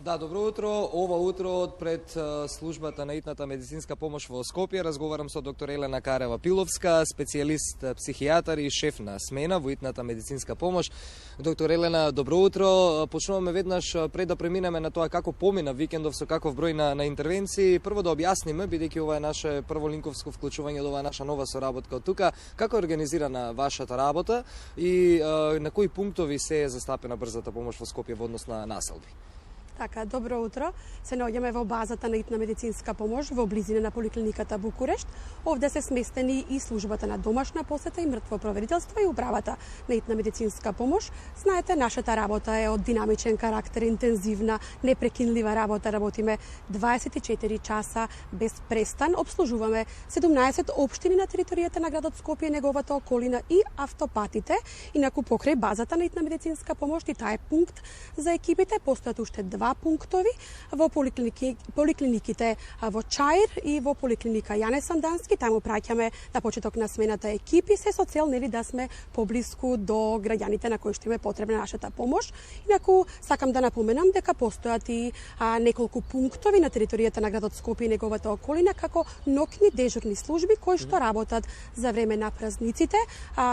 Да, добро утро. Ова утро пред службата на итната медицинска помош во Скопје разговарам со доктор Елена Карева-Пиловска, специјалист психијатар и шеф на смена во итната медицинска помош. Доктор Елена, добро утро. Почнуваме веднаш пред да преминеме на тоа како помина викендов со каков број на интервенции. Прво да објасниме, бидејќи ова е наше прво линковско вклучување од оваа наша нова соработка од тука, како е организирана вашата работа и на кои пунктови се е застапена брзата помош во Скопје во однос на населби? Така, добро утро. Се наоѓаме во базата на итна медицинска помош во близина на поликлиниката Букурешт. Овде се сместени и службата на домашна посета и мртво проверителство и управата на итна медицинска помош. Знаете, нашата работа е од динамичен карактер, интензивна, непрекинлива работа. Работиме 24 часа без престан. Обслужуваме 17 општини на територијата на градот Скопје, неговата околина и автопатите. Инаку покрај базата на итна медицинска помош и таа е пункт за екипите, постојат уште два пунктови во поликлиниките во Чаир и во поликлиника Јане Сандански. Таму праќаме на почеток на смената екипи, се со цел да сме поблиску до граѓаните на кои што им е потребна нашата помош. Инаку сакам да напоменам дека постојат и неколку пунктови на територијата на градот Скопје и неговата околина како ноќни дежурни служби кои што работат за време на празниците,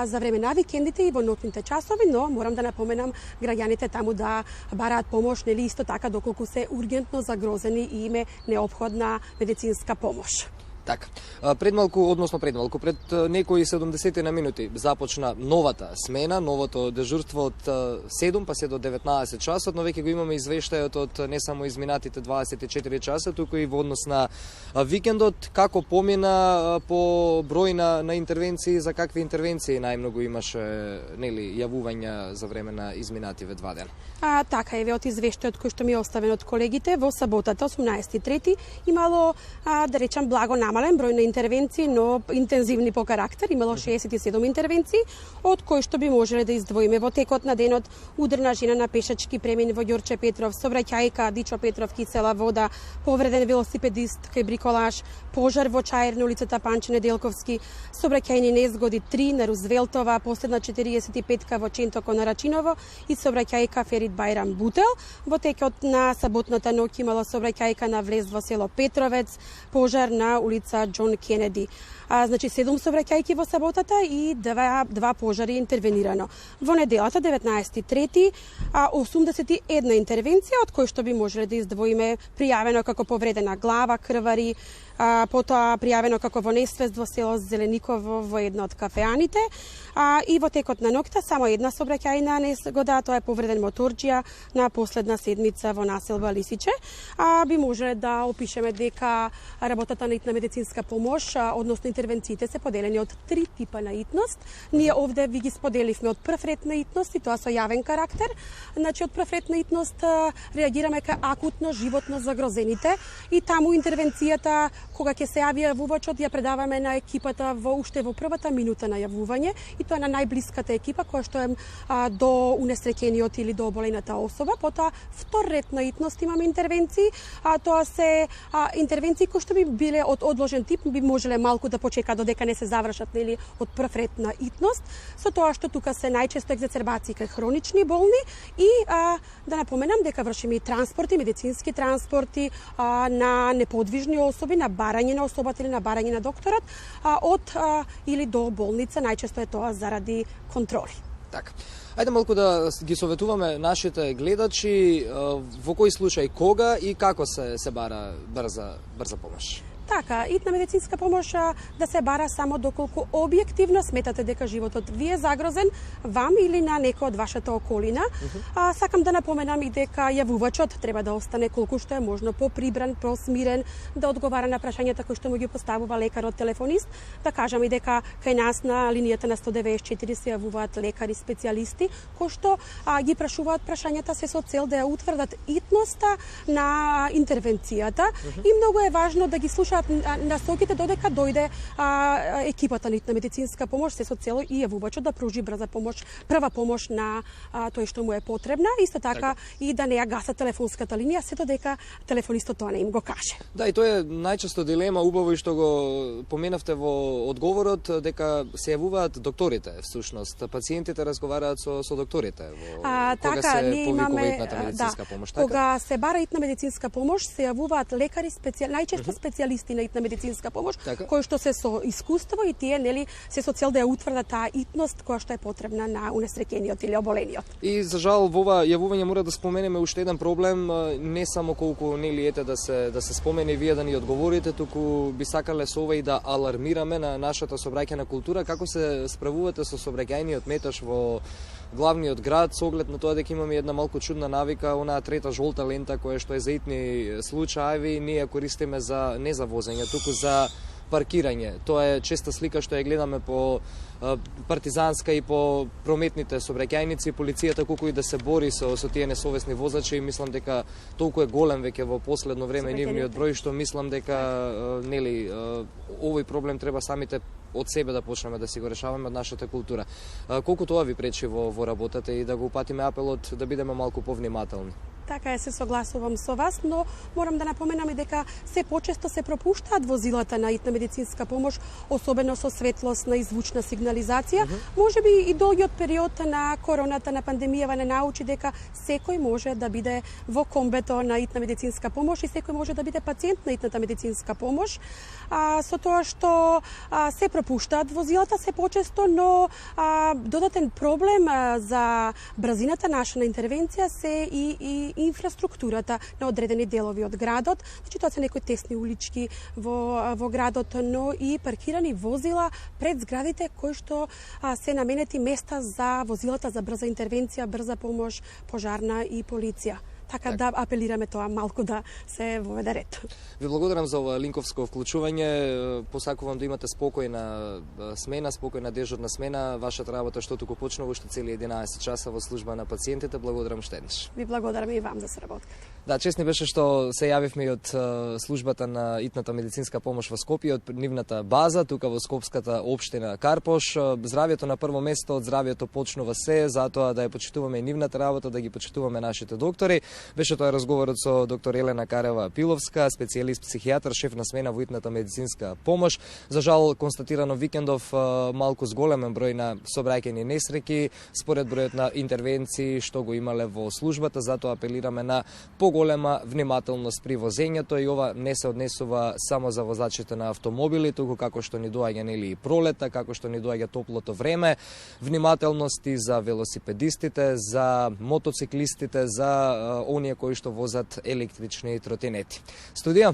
за време на викендите и во ноќните часови, но морам да напоменам граѓаните таму да бараат помош, нели исто така доколку се ургентно загрозени и им е неопходна медицинска помош. Така, пред некои 70 на минути започна новата смена, новото дежурство од 7 па се до 19 часот, но веќе го имаме извештајот од не само изминатите 24 часа, туку и во однос на викендот, како помина по број на интервенции, за какви интервенции најмногу имаше, нели, јавувања за време на изминативе 2 дена? Така е, од извештајот кој што ми е оставен од колегите, во саботата 18.3 имало, да речам, благо намален број на интервенции, но интензивни по карактер. Имало 67 интервенции, од кои што би можеле да издвоиме во текот на денот удрна жена на пешачки премин во Ѓорче Петров, сообраќајка Дичо Петров, кисела вода, повреден велосипедист кај Бриколаш, пожар во Чаир на улицата Панче Неделковски, сообраќајни незгоди 3 на Рузвелтова, последна 45-ка во Чентоко на Рачиново и сообраќајка Ферит Бајрам Бутел. Во текот на саботната ноќ имало сообраќајка на влез во село Петровец, пожар на улица Џон Кенеди. Значи 7 сообраќајки во саботата и 2 пожари интервенирано. Во неделата 19.3 81 интервенција, од кои што би можеле да издвоиме пријавено како повредена глава, крвари, потоа пријавено како во несвест во село Зелениково во една од кафеаните, и во текот на ноќта само една сообраќајна незгода, тоа е повреден моторџија на последна седмица во населба Лисиче. Би можеле да опишеме дека работата на итна медицинска помош, односно интервенциите се поделени од 3 типа на итност. Ние овде ви ги споделивме од прв ред на итност и тоа со јавен карактер. Значи од прв ред на итност реагираме кај акутно животно загрозените и таму интервенцијата кога ќе се јави јавувачот ја предаваме на екипата уште во првата минута на јавување и тоа на најблиската екипа која што е до унесреќениот или до оболената особа. Потоа втор ред на итност имаме интервенции, тоа се интервенции кои што би биле од одложен тип, би можеле малку да почека додека не се завршат, нели, од прв ред на итност, со тоа што тука се најчесто екзацербации кај хронични болни и да напоменам дека вршиме и транспорти, медицински транспорти на неподвижни особи, на барање на особата или на барање на докторот од или до болница, најчесто е тоа заради контроли. Така. Ајде малку да ги советуваме нашите гледачи во кој случај, кога и како се бара брза помош. Така, итна медицинска помош да се бара само доколку објективно сметате дека животот ви е загрозен, вам или на некој од вашата околина. Сакам да напоменам и дека јавувачот треба да остане колку што е можно поприбран, просмирен, да одговара на прашањата кои што му ги поставува лекарот телефонист. Да кажам и дека кај нас на линијата на 194 се јавуваат лекари специјалисти кои што ги прашуваат прашањата се со цел да ја утврдат итноста на интервенцијата и многу е важно да ги слушаат прават насоките додека дојде екипата на итна медицинска помош, се со цел и јавувачот да пружи брза помош, прва помош на тој што му е потребна, исто така и да не ја гаса телефонската линија, сето дека телефонистот тоа не им го каже. Да, и тоа е најчесто дилема, убаво и што го поменавте во одговорот, дека се јавуваат докторите, всушност. Пациентите разговараат со докторите кога се повикува итната медицинска помош. Така? Кога се бара итна медицинска помош, се јавуваат лекари, најчесто специјалисти на итна медицинска помош, кои што се со искуство и тие нели се со цел да ја утврдат таа итност која што е потребна на унесреќениот или оболениот. И за жал во ова јавување мора да споменеме уште еден проблем, не само колку нели ете да се спомене и вие да ни одговорите, туку би сакале со ова и да алармираме на нашата сообраќајна култура, како се справувате со сообраќајниот метеж во главниот град, со оглед на тоа дека имаме една малку чудна навика, онаа трета жолта лента која што е за итни случаи, ние ја користиме не за возење, туку за паркирање. Тоа е честа слика што ја гледаме по партизанска и по прометните сообраќајници, полицијата колку и да се бори со тие несовесни возачи, мислам дека толку е голем веќе во последно време нивниот број, што мислам дека нели овој проблем треба самите од себе да почнеме да си го решаваме од нашата култура. Колку тоа ви пречи во работата и да го упатиме апелот да бидеме малку повнимателни? Така е, се согласувам со вас, но морам да напоменам и дека се почесто се пропуштаат возилата на итна медицинска помош, особено со светлосна и звучна сигнализација. Можеби и долгиот период на короната, на пандемијава не научи дека секој може да биде во комбето на итна медицинска помош и секој може да биде пациент на итната медицинска помош. Со тоа што се пропуштаат возилата се почесто, но додатен проблем за брзината наша на интервенција се и инфраструктурата на одредени делови од градот. Значи тоа се некои тесни улички во градот, но и паркирани возила пред зградите кои што се наменети места за возилата за брза интервенција, брза помош, пожарна и полиција. Така да апелираме тоа малку да се воведе ред. Ви благодарам за ова линковско вклучување. Посакувам да имате спокојна смена, спокојна дежурна смена. Вашата работа што туку почнува уште цели 11 часа во служба на пациентите. Благодарам уште еднаш. Ви благодарам и вам за соработката. Да, чест ни беше што се јавивме и од службата на итната медицинска помош во Скопје, од нивната база, тука во Скопската општина Карпош. Здравјето на прво место, од здравјето почнува се, затоа да ја почитуваме и нивната работа, да ги почитуваме нашите доктори. Беше тоа разговорот со доктор Елена Карева-Пиловска, специјалист психијатар, шеф на смена во итната медицинска помош. За жал, констатирано викендов малку зголемен број на сообраќајни несреќи, според бројот на интервенции што го имале во службата, затоа апелираме на поголема внимателност при возењето и ова не се однесува само за возачите на автомобили, туку како што ни доаѓа нели и пролета, како што ни доаѓа топлото време, внимателност и за велосипедистите, за мотоциклистите, за оние кои што возат електрични тротинети. Студија